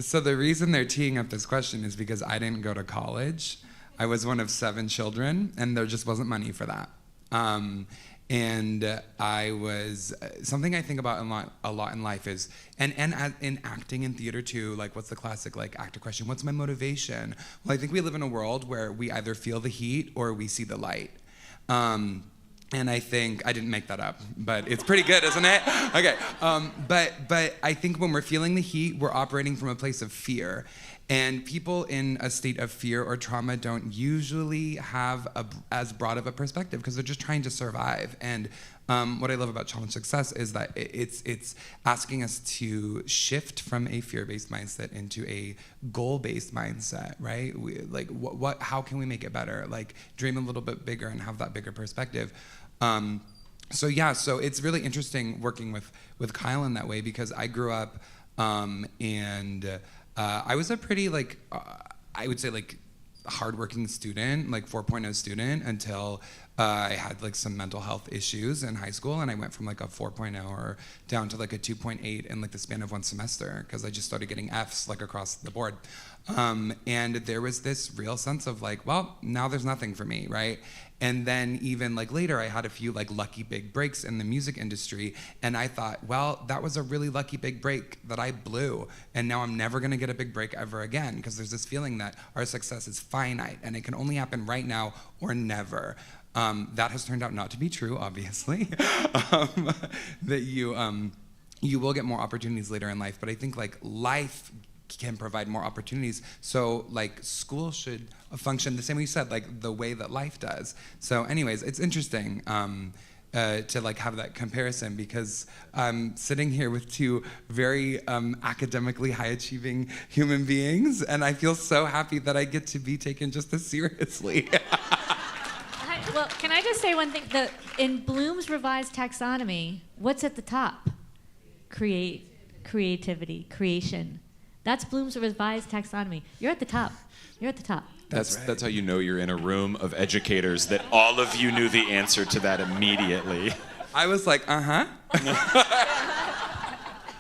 So the reason they're teeing up this question is because I didn't go to college. I was one of 7 children, and there just wasn't money for that. And I was, something I think about a lot in life is, and in acting and theater too, like what's the classic like actor question, what's my motivation? Well, I think we live in a world where we either feel the heat or we see the light. And I think, I didn't make that up, but it's pretty good, isn't it? Okay, but I think when we're feeling the heat, we're operating from a place of fear. And people in a state of fear or trauma don't usually have as broad of a perspective because they're just trying to survive. And what I love about Challenge Success is that it's asking us to shift from a fear-based mindset into a goal-based mindset, right? How can we make it better? Like dream a little bit bigger and have that bigger perspective. So it's really interesting working with Kyle in that way because I grew up and I was a pretty I would say hardworking student, 4.0 student until I had some mental health issues in high school, and I went from a 4.0 or down to a 2.8 in the span of one semester because I just started getting Fs across the board. And there was this real sense of well, now there's nothing for me, right? And then even later, I had a few lucky big breaks in the music industry, and I thought, well, that was a really lucky big break that I blew, and now I'm never gonna get a big break ever again because there's this feeling that our success is finite and it can only happen right now or never. That has turned out not to be true, obviously. That you will get more opportunities later in life, but I think life can provide more opportunities. So school should function the same way you said, the way that life does. So anyways, it's interesting to have that comparison because I'm sitting here with 2 very academically high achieving human beings, and I feel so happy that I get to be taken just as seriously. Well, can I just say one thing? In Bloom's revised taxonomy, what's at the top? Creativity, creation. That's Bloom's revised taxonomy. You're at the top. You're at the top. That's how you know you're in a room of educators, that all of you knew the answer to that immediately. I was like, uh-huh.